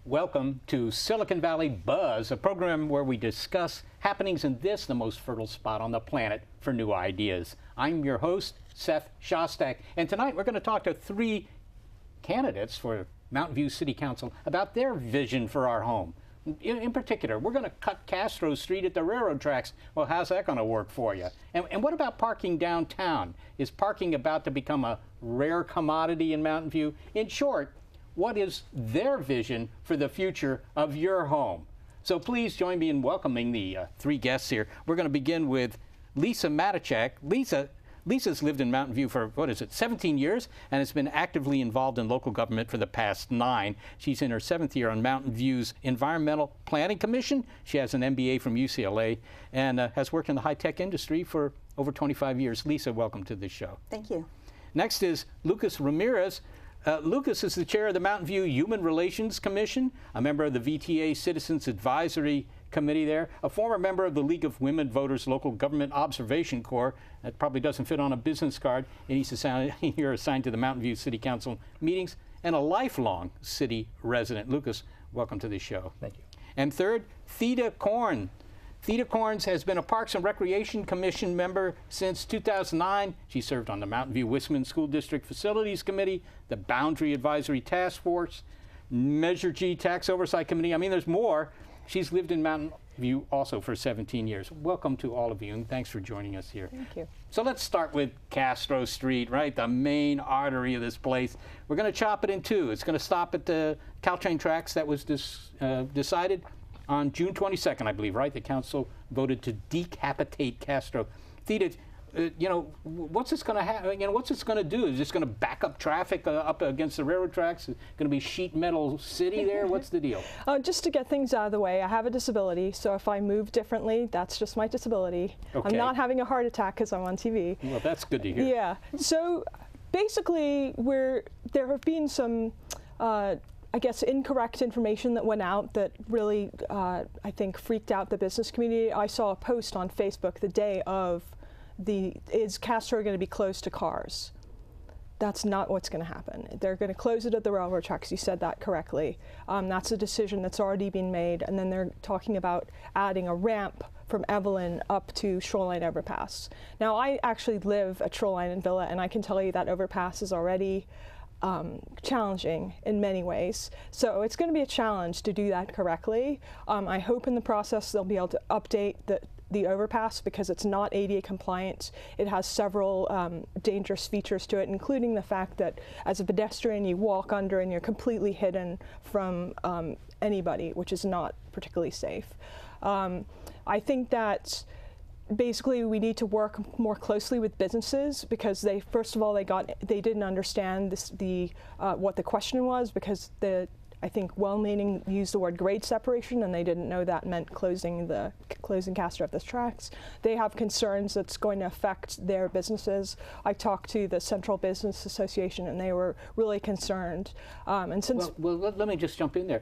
Welcome to Silicon Valley Buzz, a program where we discuss happenings in this, the most fertile spot on the planet for new ideas. I'm your host, Seth Shostak, and tonight we're going to talk to three candidates for Mountain View City Council about their vision for our home. In particular, we're going to cut Castro Street at the railroad tracks. Well, how's that going to work for you? And what about parking downtown? Is parking about to become a rare commodity in Mountain View? In short, what is their vision for the future of your home? So please join me in welcoming the three guests here. We're going to begin with Lisa Matichak. Lisa's lived in Mountain View for, 17 years, and has been actively involved in local government for the past 9. She's in her 7th year on Mountain View's Environmental Planning Commission. She has an MBA from UCLA and has worked in the high-tech industry for over 25 years. Lisa, welcome to the show. Thank you. Next is Lucas Ramirez. Lucas is the chair of the Mountain View Human Relations Commission, a member of the VTA Citizens Advisory Committee there, a former member of the League of Women Voters Local Government Observation Corps. That probably doesn't fit on a business card, and he's assigned to the Mountain View City Council meetings, and a lifelong city resident. Lucas, welcome to the show. Thank you. And third, Thida Cornes. Thida Cornes has been a Parks and Recreation Commission member since 2009. She served on the Mountain View Wisman School District Facilities Committee, the Boundary Advisory Task Force, Measure G Tax Oversight Committee. I mean, there's more. She's lived in Mountain View also for 17 years. Welcome to all of you, and thanks for joining us here. Thank you. So let's start with Castro Street, right? The main artery of this place. We're going to chop it in two. It's going to stop at the Caltrain tracks that was decided on June 22nd, I believe, right? The council voted to decapitate Castro. Thida, what's this going to happen? What's this going to do? Is this going to back up traffic up against the railroad tracks? Is it going to be sheet metal city there? What's the deal? Just to get things out of the way, I have a disability, so if I move differently, that's just my disability. Okay. I'm not having a heart attack because I'm on TV. Well, that's good to hear. Yeah. So basically, there have been some I guess incorrect information that went out that really, I think, freaked out the business community. I saw a post on Facebook the day of is Castro going to be closed to cars? That's not what's going to happen. They're going to close it at the railroad tracks. You said that correctly. That's a decision that's already been made. And then they're talking about adding a ramp from Evelyn up to Shoreline Overpass. Now, I actually live at Shoreline and Villa, and I can tell you that overpass is already challenging in many ways. So it's going to be a challenge to do that correctly. I hope in the process they'll be able to update the overpass because it's not ADA compliant. It has several dangerous features to it, including the fact that as a pedestrian you walk under and you're completely hidden from anybody, which is not particularly safe. I think that basically we need to work more closely with businesses because first of all they didn't understand what the question was because I think well-meaning used the word grade separation and they didn't know that meant closing Castro at the tracks. They have concerns that's going to affect their businesses. I talked to the Central Business Association and they were really concerned. And since well, let me just jump in there.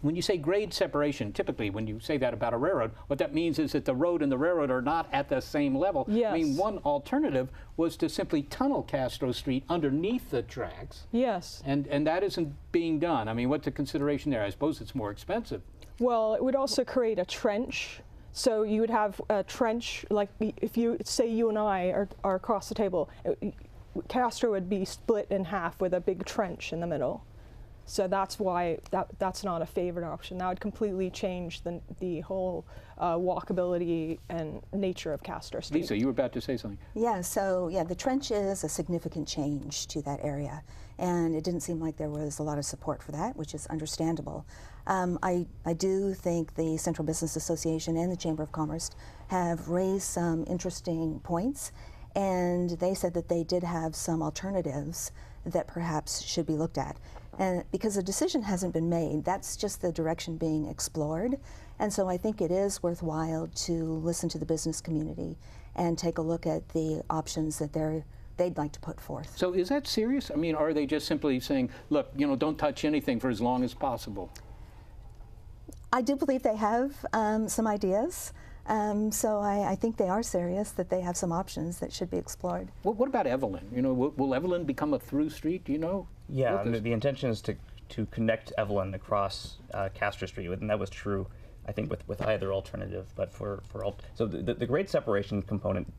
When you say grade separation, typically when you say that about a railroad, what that means is that the road and the railroad are not at the same level. Yes. I mean, one alternative was to simply tunnel Castro Street underneath the tracks. Yes. And that isn't being done. I mean, what's the consideration there? I suppose it's more expensive. Well, it would also create a trench. So you would have a trench, like if you say you and I are across the table, Castro would be split in half with a big trench in the middle. So that's why that's not a favored option. That would completely change the whole walkability and nature of Castro Street. Lisa, you were about to say something. Yeah, so the trench is a significant change to that area. And it didn't seem like there was a lot of support for that, which is understandable. I do think the Central Business Association and the Chamber of Commerce have raised some interesting points. And they said that they did have some alternatives that perhaps should be looked at. And because a decision hasn't been made, that's just the direction being explored. And so I think it is worthwhile to listen to the business community and take a look at the options that they'd like to put forth. So is that serious? I mean, are they just simply saying, look, don't touch anything for as long as possible? I do believe they have some ideas. So I think they are serious, that they have some options that should be explored. What about Evelyn? Will Evelyn become a through street, do you know? Yeah, the intention is to connect Evelyn across Castro Street, and that was true, I think, with either alternative. But so the grade separation component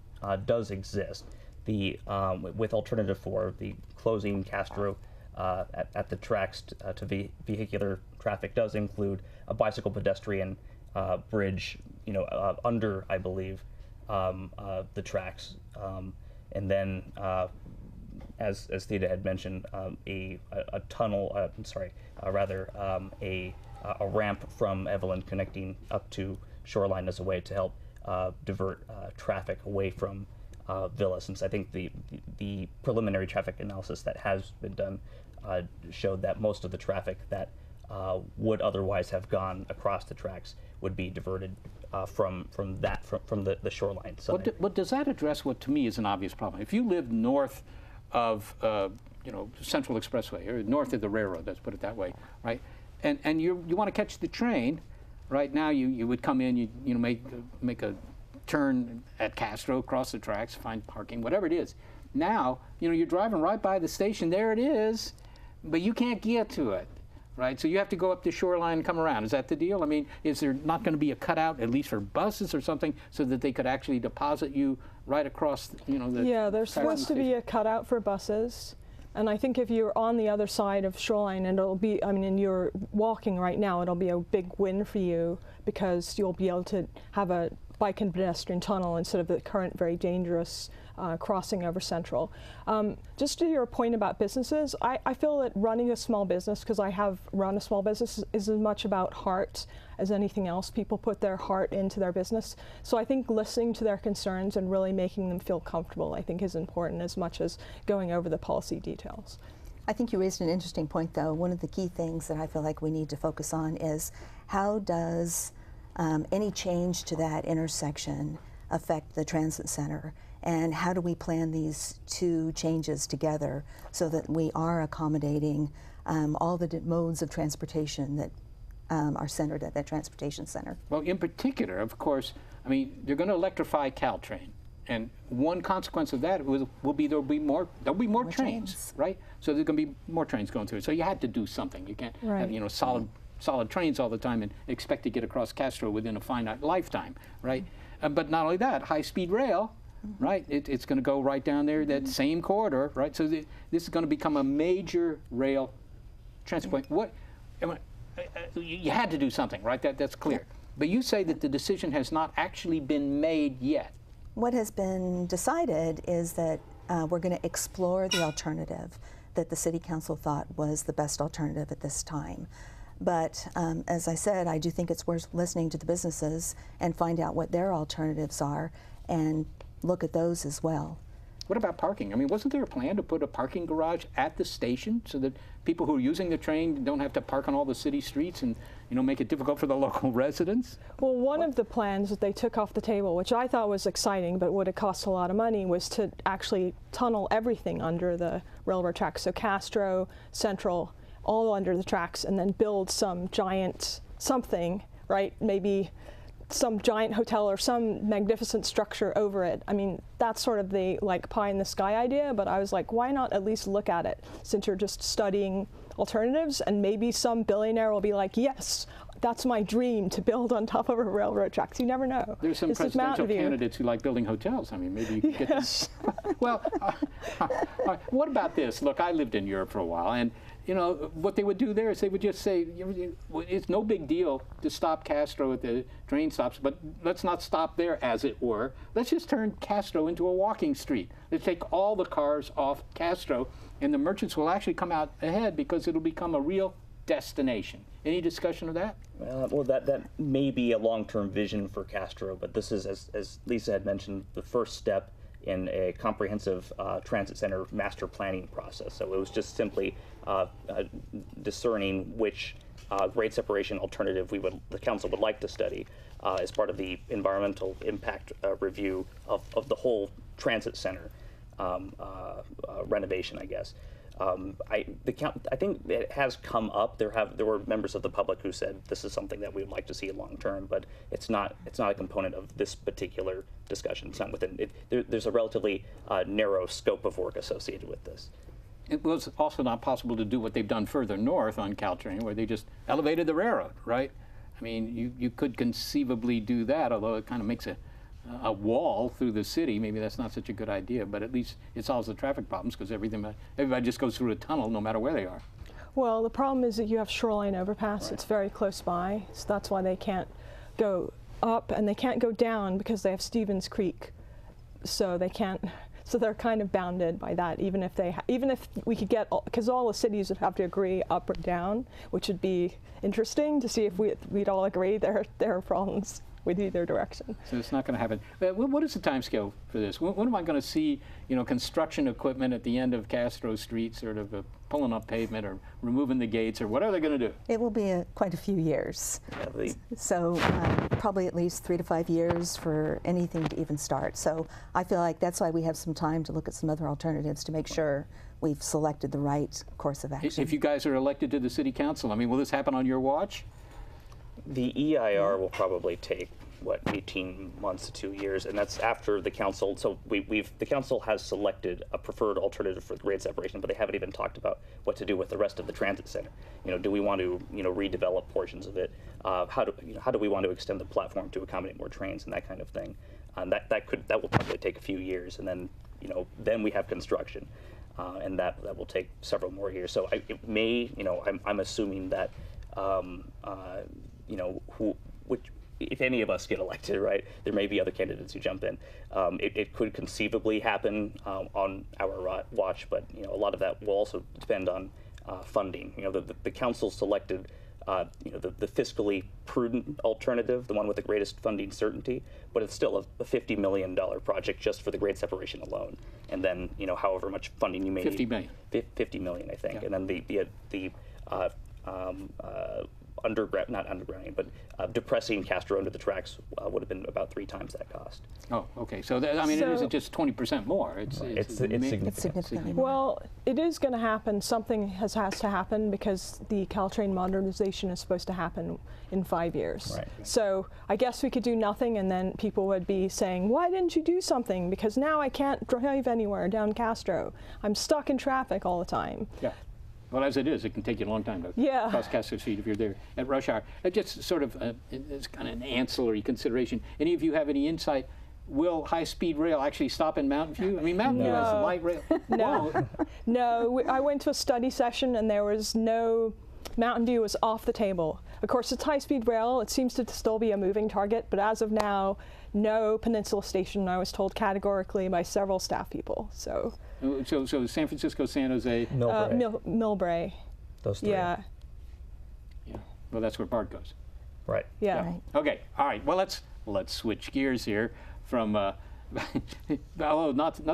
does exist. With alternative 4, the closing Castro at the tracks to vehicular traffic does include a bicycle pedestrian bridge, under, I believe, the tracks, and then as Thida had mentioned, a tunnel. A ramp from Evelyn connecting up to Shoreline as a way to help divert traffic away from Villa, since I think the preliminary traffic analysis that has been done showed that most of the traffic that would otherwise have gone across the tracks would be diverted from the Shoreline side. Well, does that address what to me is an obvious problem? If you live north of Central Expressway, or north of the railroad, let's put it that way, right? And you want to catch the train, right now you would come in, you make a turn at Castro, cross the tracks, find parking, whatever it is. Now, you're driving right by the station, there it is, but you can't get to it, right? So you have to go up the Shoreline and come around. Is that the deal? I mean, is there not going to be a cutout, at least for buses or something, so that they could actually deposit you right across, Yeah, there's supposed to be a cutout for buses. And I think if you're on the other side of Shoreline, and it'll be, and you're walking right now, it'll be a big win for you because you'll be able to have a bike and pedestrian tunnel instead of the current very dangerous crossing over Central. Just to your point about businesses, I feel that running a small business, because I have run a small business, is as much about heart as anything else. People put their heart into their business. So I think listening to their concerns and really making them feel comfortable, I think, is important as much as going over the policy details. I think you raised an interesting point, though. One of the key things that I feel like we need to focus on is how does any change to that intersection affect the transit center, and how do we plan these two changes together so that we are accommodating all the modes of transportation that are centered at that transportation center? Well, in particular, of course, they're going to electrify Caltrain, and one consequence of that will be there'll be more trains, right? So there's going to be more trains going through. So you had to do something. You can't have solid trains all the time and expect to get across Castro within a finite lifetime, right? But not only that, high-speed rail, right? It's going to go right down there, that same corridor, right? So this is going to become a major rail transport. You had to do something, right? That's clear. But you say that the decision has not actually been made yet. What has been decided is that we're going to explore the alternative that the City Council thought was the best alternative at this time. But as I said, I do think it's worth listening to the businesses and find out what their alternatives are and look at those as well. What about parking? Wasn't there a plan to put a parking garage at the station so that people who are using the train don't have to park on all the city streets and make it difficult for the local residents? Well, one of the plans that they took off the table, which I thought was exciting but would have cost a lot of money, was to actually tunnel everything under the railroad tracks. So Castro, Central, all under the tracks, and then build some giant something, right? Maybe some giant hotel or some magnificent structure over it. That's sort of the pie in the sky idea, but I was like, why not at least look at it since you're just studying alternatives, and maybe some billionaire will be like, yes, that's my dream, to build on top of a railroad tracks. You never know. There's some presidential candidates who like building hotels. Maybe you could get this. Well, what about this? Look, I lived in Europe for a while, and what they would do there is they would just say, it's no big deal to stop Castro at the train stops, but let's not stop there, as it were. Let's just turn Castro into a walking street. Let's take all the cars off Castro, and the merchants will actually come out ahead because it'll become a real destination. Any discussion of that? Well, that may be a long-term vision for Castro, but this is, as Lisa had mentioned, the first step in a comprehensive transit center master planning process. So it was just simply discerning which grade separation alternative the council would like to study as part of the environmental impact review of the whole transit center renovation, I guess. I think it has come up. There were members of the public who said this is something that we would like to see long term, but it's not a component of this particular discussion. It's not within it. There's a relatively narrow scope of work associated with this. it was also not possible to do what they've done further north on Caltrain, where they just elevated the railroad, right? I mean, you could conceivably do that, although it kind of makes a wall through the city. Maybe that's not such a good idea, but at least it solves the traffic problems because everybody just goes through a tunnel no matter where they are. Well, the problem is that you have Shoreline Overpass. Right. It's very close by, so that's why they can't go up and they can't go down because they have Stevens Creek. So they can't. So they're kind of bounded by that. Even if we could get, because all the cities would have to agree up or down, which would be interesting to see if we'd all agree there are problems with either direction. So it's not going to happen. What is the time scale for this? When am I going to see, construction equipment at the end of Castro Street, sort of pulling up pavement or removing the gates, or what are they going to do? It will be quite a few years. Yeah, So probably at least 3 to 5 years for anything to even start. So I feel like that's why we have some time to look at some other alternatives to make sure we've selected the right course of action. If you guys are elected to the city council, I mean, will this happen on your watch? The EIR will probably take, 18 months to 2 years, and that's after the council. So the council has selected a preferred alternative for grade separation, but they haven't even talked about what to do with the rest of the transit center. Do we want to, redevelop portions of it? How do we want to extend the platform to accommodate more trains and that kind of thing? And that will probably take a few years, and then, then we have construction, and that will take several more years. So it may, I'm assuming that, if any of us get elected, right, there may be other candidates who jump in. It could conceivably happen on our watch, but a lot of that will also depend on funding. The council selected the fiscally prudent alternative, the one with the greatest funding certainty, but it's still a $50 million project just for the grade separation alone, and then however much funding you may need. 50 million. 50 million, I think, Yeah. and then not undergrounding, but depressing Castro under the tracks would have been about 3 times that cost. Oh, okay. So it isn't just 20% more. It's significant. It's significantly more. Well, it is going to happen. Something has to happen because the Caltrain modernization is supposed to happen in 5 years. Right. So I guess we could do nothing, and then people would be saying, "Why didn't you do something? Because now I can't drive anywhere down Castro. I'm stuck in traffic all the time." Yeah. Well, as it is, it can take you a long time to cross Castro Street if you're there at rush hour. It just sort of it's kind of an ancillary consideration. Any of you have any insight? Will high-speed rail actually stop in Mountain View? I mean, Mountain View has light rail. No, no. I went to a study session, and there was no. Mountain View was off the table. Of course, it's high-speed rail. It seems to still be a moving target, but as of now, no Peninsula Station. I was told categorically by several staff people. So San Francisco, San Jose, Millbrae. Those 3. Yeah. Yeah. Well, that's where BART goes. Right. Yeah. Right. Okay. All right. Well, let's switch gears here from not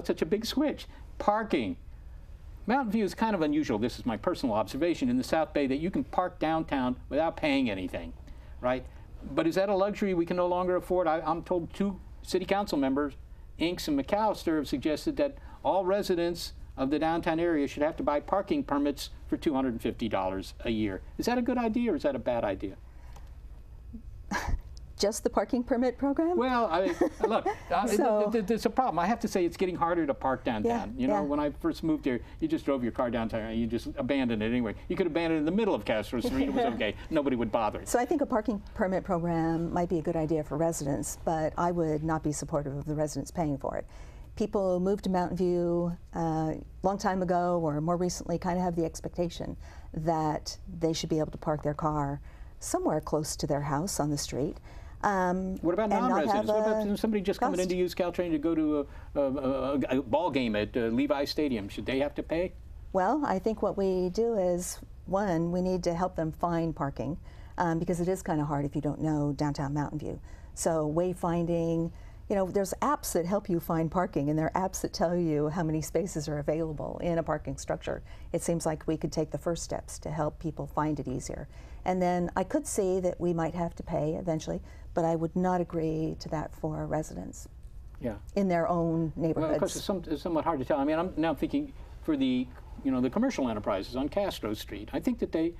such a big switch. Parking. Mountain View is kind of unusual. This is my personal observation in the South Bay that you can park downtown without paying anything, right? But is that a luxury we can no longer afford? I'm told 2 city council members, Inks and McAllister, have suggested that all residents of the downtown area should have to buy parking permits for $250 a year. Is that a good idea or is that a bad idea? Just the parking permit program? Well, look, there's a problem. I have to say it's getting harder to park downtown. When I first moved here, you just drove your car downtown and you just abandoned it anyway. You could abandon it in the middle of Castro Street. It was okay. Nobody would bother it. So I think a parking permit program might be a good idea for residents, but I would not be supportive of the residents paying for it. People who moved to Mountain View a long time ago or more recently kind of have the expectation that they should be able to park their car somewhere close to their house on the street. What about non-residents? What about somebody just coming in to use Caltrain to go to a ball game at Levi Stadium? Should they have to pay? Well, I think what we do is, one, we need to help them find parking because it is kind of hard if you don't know downtown Mountain View. So wayfinding, there's apps that help you find parking, and there are apps that tell you how many spaces are available in a parking structure. It seems like we could take the first steps to help people find it easier. And then I could see that we might have to pay eventually, but I would not agree to that for residents in their own neighborhoods. Well, of course, it's somewhat hard to tell. I mean, I'm now thinking for the the commercial enterprises on Castro Street. I think that they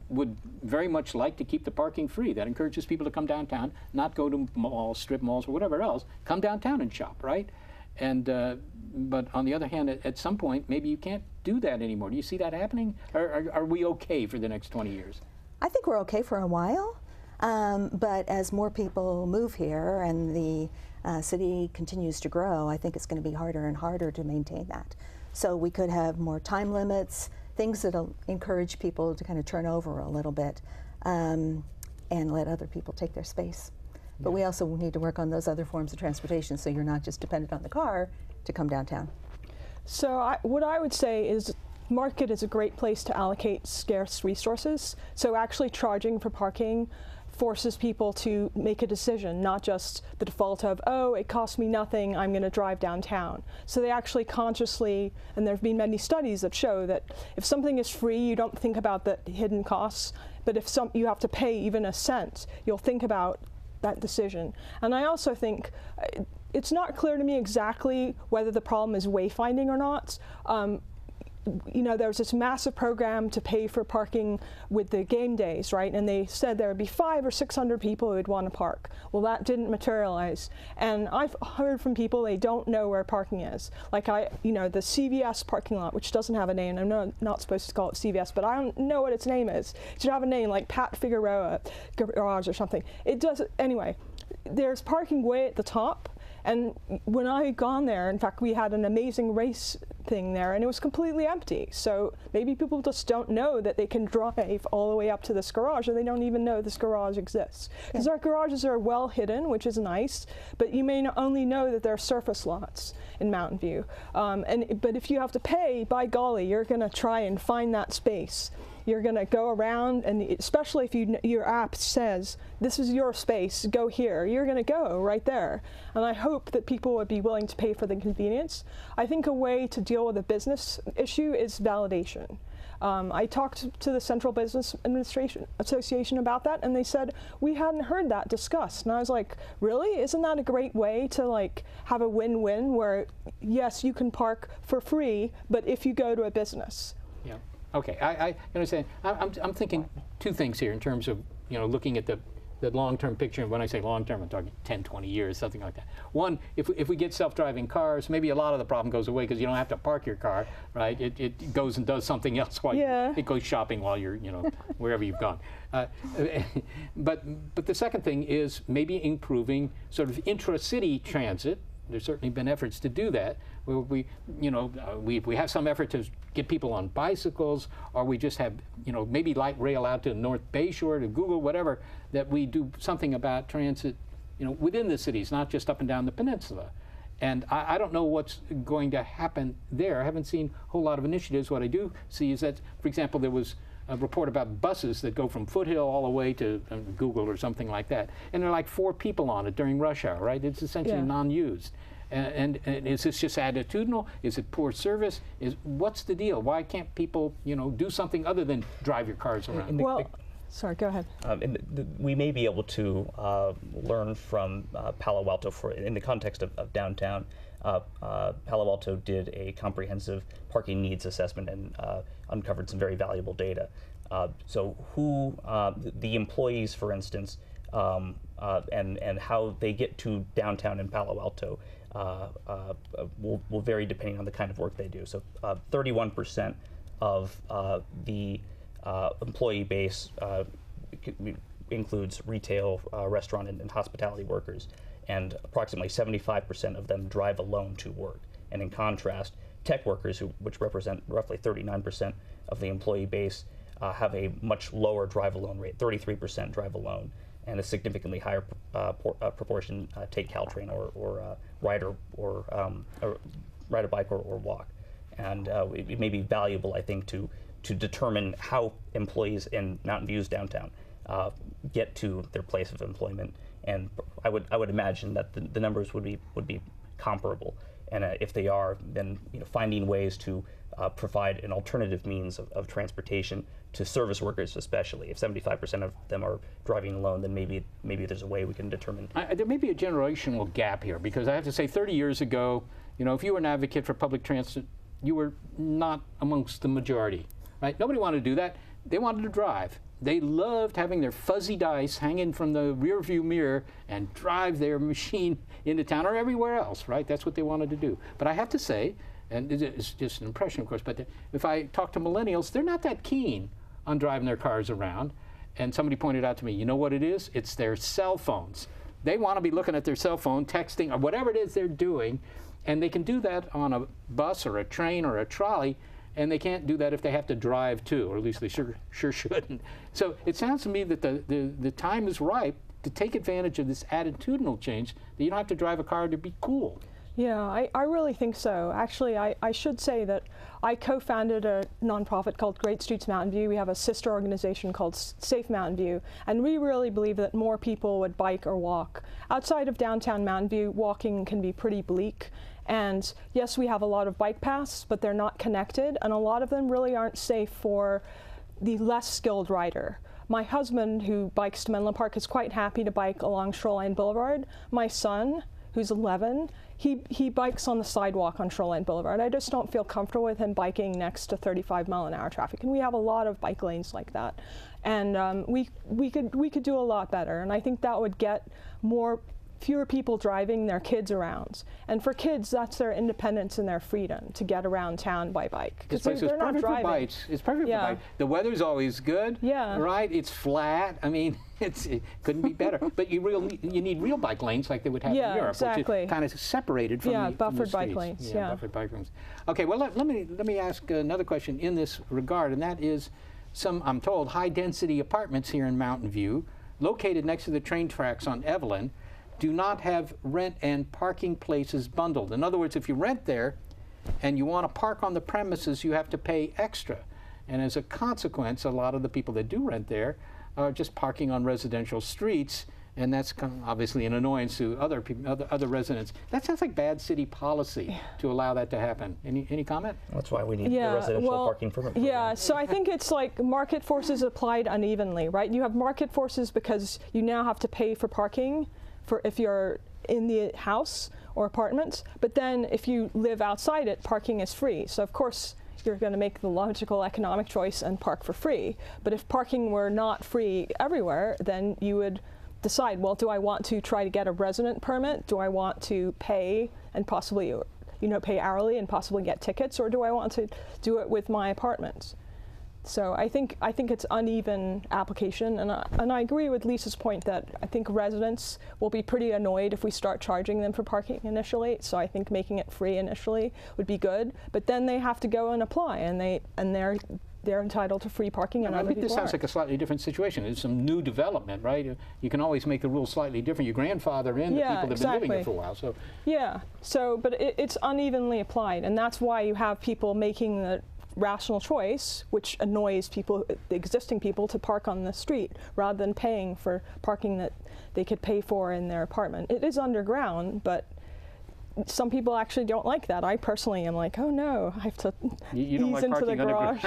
would very much like to keep the parking free. That encourages people to come downtown, not go to malls, strip malls, or whatever else. Come downtown and shop, right? And but on the other hand, at some point, maybe you can't do that anymore. Do you see that happening? Or are we okay for the next 20 years? I think we're okay for a while, but as more people move here and the city continues to grow, I think it's going to be harder and harder to maintain that. So we could have more time limits, things that'll encourage people to kind of turn over a little bit and let other people take their space. But we also need to work on those other forms of transportation so you're not just dependent on the car to come downtown. So what I would say is market is a great place to allocate scarce resources. So actually charging for parking forces people to make a decision, not just the default of, oh, it costs me nothing, I'm going to drive downtown. So they actually consciously, and there have been many studies that show that if something is free, you don't think about the hidden costs, but if you have to pay even a cent, you'll think about that decision. And I also think it's not clear to me exactly whether the problem is wayfinding or not. You know, there's this massive program to pay for parking with the game days, right? And they said there would be 500 or 600 people who would want to park. Well, that didn't materialize. And I've heard from people they don't know where parking is. Like you know, the CVS parking lot, which doesn't have a name. I'm not supposed to call it CVS, but I don't know what its name is. It should have a name like Pat Figueroa Garage or something. It does, anyway, there's parking way at the top. And when I had gone there, in fact, we had an amazing race thing there, and it was completely empty. So maybe people just don't know that they can drive all the way up to this garage, or they don't even know this garage exists. Because our garages are well hidden, which is nice, but you may only know that there are surface lots in Mountain View. But if you have to pay, by golly, you're going to try and find that space. You're going to go around, and especially if your app says, this is your space, go here, you're going to go right there. And I hope that people would be willing to pay for the convenience. I think a way to deal with a business issue is validation. I talked to the Central Business Administration Association about that, and they said, we hadn't heard that discussed. And I was like, really? Isn't that a great way to like have a win-win where, yes, you can park for free, but if you go to a business? Yeah. Okay, I understand. I'm thinking two things here in terms of, you know, looking at the long-term picture. And when I say long-term, I'm talking 10, 20 years, something like that. One, if we get self-driving cars, maybe a lot of the problem goes away because you don't have to park your car, right? It goes and does something else while it goes shopping while you're, you know, wherever you've gone. But the second thing is maybe improving sort of intra-city transit. There's certainly been efforts to do that. We have some effort to get people on bicycles, or we just have, you know, maybe light rail out to North Bayshore, to Google, whatever, that we do something about transit, you know, within the cities, not just up and down the peninsula. And I don't know what's going to happen there. I haven't seen a whole lot of initiatives. What I do see is that, for example, there was a report about buses that go from Foothill all the way to Google or something like that. And there are like 4 people on it during rush hour, right? It's essentially non-used. And is this just attitudinal? Is it poor service? What's the deal? Why can't people, you know, do something other than drive your cars around? Well, sorry, go ahead. We may be able to learn from Palo Alto in the context of downtown. Palo Alto did a comprehensive parking needs assessment and uncovered some very valuable data. So the employees, for instance, and how they get to downtown in Palo Alto will vary depending on the kind of work they do. So 31% of the employee base includes retail, restaurant, and hospitality workers, and approximately 75% of them drive alone to work. And in contrast, tech workers, which represent roughly 39% of the employee base, have a much lower drive alone rate, 33% drive alone, and a significantly higher proportion take Caltrain or ride a bike or walk. And it may be valuable, I think, to determine how employees in Mountain View's downtown get to their place of employment. And I would imagine that the numbers would be comparable. And if they are, then finding ways to provide an alternative means of transportation to service workers, especially. If 75% of them are driving alone, then maybe there's a way we can determine. There may be a generational gap here, because I have to say 30 years ago, if you were an advocate for public transit, you were not amongst the majority, right? Nobody wanted to do that. They wanted to drive. They loved having their fuzzy dice hanging from the rear view mirror and drive their machine into town or everywhere else, right? That's what they wanted to do. But I have to say, and it's just an impression, of course, but if I talk to millennials, they're not that keen on driving their cars around. And somebody pointed out to me, you know what it is? It's their cell phones. They want to be looking at their cell phone, texting, or whatever it is they're doing, and they can do that on a bus or a train or a trolley, and they can't do that if they have to drive too, or at least they sure shouldn't. So it sounds to me that the time is ripe to take advantage of this attitudinal change, that you don't have to drive a car to be cool. Yeah, I really think so. Actually, I should say that I co-founded a nonprofit called Great Streets Mountain View. We have a sister organization called Safe Mountain View, and we really believe that more people would bike or walk. Outside of downtown Mountain View, walking can be pretty bleak. And yes, we have a lot of bike paths, but they're not connected, and a lot of them really aren't safe for the less skilled rider. My husband, who bikes to Menlo Park, is quite happy to bike along Shoreline Boulevard. My son, who's 11, he bikes on the sidewalk on Shoreline Boulevard. I just don't feel comfortable with him biking next to 35-mile-an-hour traffic, and we have a lot of bike lanes like that. And we could do a lot better, and I think that would get fewer people driving their kids around. And for kids, that's their independence and their freedom to get around town by bike. Because they're not driving. It's perfect for bikes. The weather's always good, right? It's flat. I mean, it couldn't be better. But you need real bike lanes like they would have in Europe, exactly. which is kind of separated from the buffered from the bike lanes. Yeah, buffered bike lanes. Okay, well, let me ask another question in this regard, and that is I'm told, high-density apartments here in Mountain View, located next to the train tracks on Evelyn, do not have rent and parking places bundled. In other words, if you rent there and you want to park on the premises, you have to pay extra. And as a consequence, a lot of the people that do rent there are just parking on residential streets, and that's obviously an annoyance to other residents. That sounds like bad city policy to allow that to happen. Any comment? That's why we need the residential parking permit program. Yeah, so I think it's like market forces applied unevenly, right? You have market forces because you now have to pay for parking if you're in the house or apartment, but then if you live outside it, parking is free. So of course you're going to make the logical economic choice and park for free. But if parking were not free everywhere, then you would decide, well, do I want to try to get a resident permit? Do I want to pay and possibly, pay hourly and possibly get tickets, or do I want to do it with my apartment? So I think it's uneven application, and I agree with Lisa's point that I think residents will be pretty annoyed if we start charging them for parking initially. So I think making it free initially would be good, but then they have to go and apply, and they're entitled to free parking. And I think this sounds like a slightly different situation. It's some new development, right? You can always make the rules slightly different. You grandfather in the people that have been living here for a while. So but it's unevenly applied, and that's why you have people making the rational choice, which annoys people, the existing people, to park on the street rather than paying for parking that they could pay for in their apartment. It is underground, but some people actually don't like that. I personally am like, oh no, I have to you don't ease like into the garage.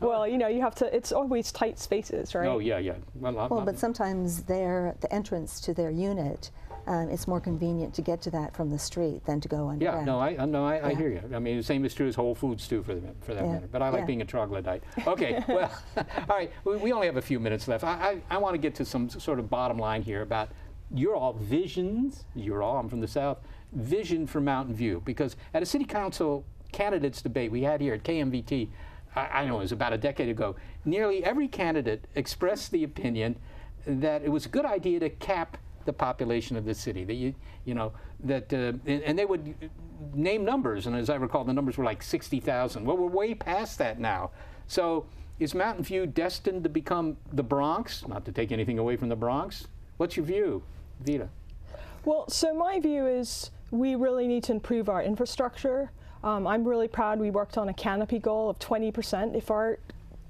Well, you have to. It's always tight spaces, right? Oh yeah. Well, but sometimes the entrance to their unit, it's more convenient to get to that from the street than to go underground. Yeah, I hear you. I mean, the same is true as Whole Foods too, for that matter. But I like being a troglodyte. Okay, well, all right. We only have a few minutes left. I want to get to some sort of bottom line here about your all visions. I'm from the South. Vision for Mountain View, because at a city council candidates debate we had here at KMVT, I know it was about a decade ago, nearly every candidate expressed the opinion that it was a good idea to cap the population of the city. That and they would name numbers, and as I recall, the numbers were like 60,000. Well, we're way past that now. So is Mountain View destined to become the Bronx? Not to take anything away from the Bronx. What's your view, Thida? Well, so my view is we really need to improve our infrastructure. I'm really proud we worked on a canopy goal of 20%.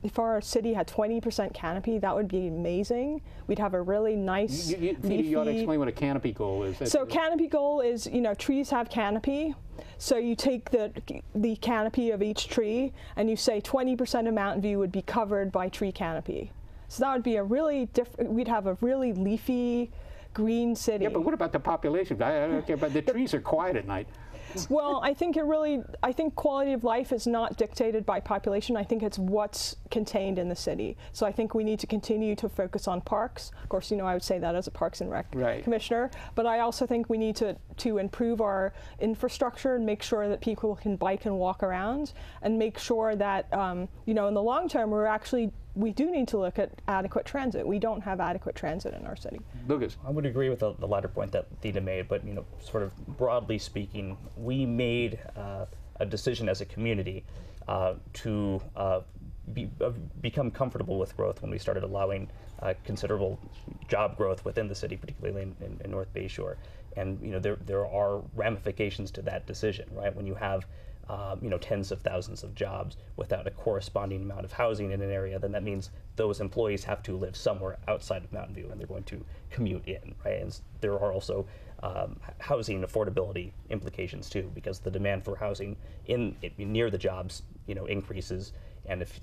If our city had 20% canopy, that would be amazing. We'd have a really nice leafy... You ought to explain what a canopy goal is. So canopy goal is, trees have canopy. So you take the canopy of each tree and you say 20% of Mountain View would be covered by tree canopy. So that would be we'd have a really leafy, green city. Yeah, but what about the population? I don't care, but the trees are quiet at night. Well, I think I think quality of life is not dictated by population. I think it's what's contained in the city. So I think we need to continue to focus on parks. Of course, I would say that as a Parks and Rec commissioner, but I also think we need to improve our infrastructure and make sure that people can bike and walk around, and make sure that, in the long term, we do need to look at adequate transit. We don't have adequate transit in our city. Lucas. I would agree with the latter point that Thida made, but sort of broadly speaking, we made a decision as a community to become comfortable with growth when we started allowing considerable job growth within the city, particularly in North Bayshore. And there are ramifications to that decision, right? When you have tens of thousands of jobs without a corresponding amount of housing in an area, then that means those employees have to live somewhere outside of Mountain View, and they're going to commute in, right? And there are also housing affordability implications too, because the demand for housing near the jobs, increases, and if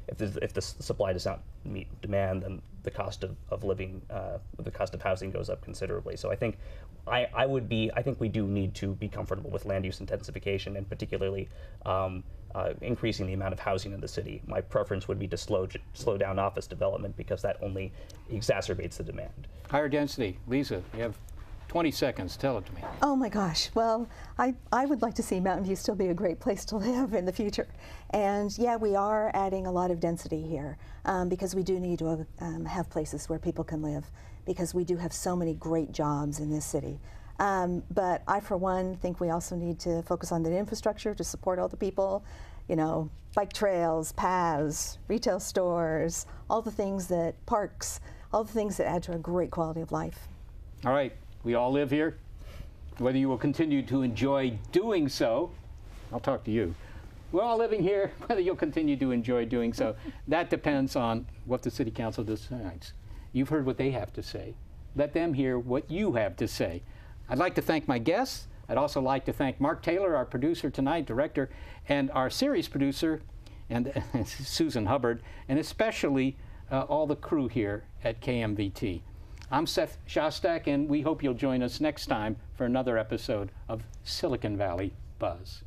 if the supply does not meet demand, then the cost of living, the cost of housing goes up considerably. So I think I think we do need to be comfortable with land use intensification, and particularly increasing the amount of housing in the city. My preference would be to slow down office development, because that only exacerbates the demand. Higher density. Lisa, you have 20 seconds. Tell it to me. Oh my gosh. Well, I would like to see Mountain View still be a great place to live in the future. And yeah, we are adding a lot of density here because we do need to have places where people can live, because we do have so many great jobs in this city. But I, for one, think we also need to focus on the infrastructure to support all the people, bike trails, paths, retail stores, all the things parks, all the things that add to a great quality of life. All right. We all live here. Whether you will continue to enjoy doing so, I'll talk to you. We're all living here. Whether you'll continue to enjoy doing so, that depends on what the City Council decides. You've heard what they have to say. Let them hear what you have to say. I'd like to thank my guests. I'd also like to thank Mark Taylor, our producer tonight, director, and our series producer, and Susan Hubbard, and especially all the crew here at KMVT. I'm Seth Shostak, and we hope you'll join us next time for another episode of Silicon Valley Buzz.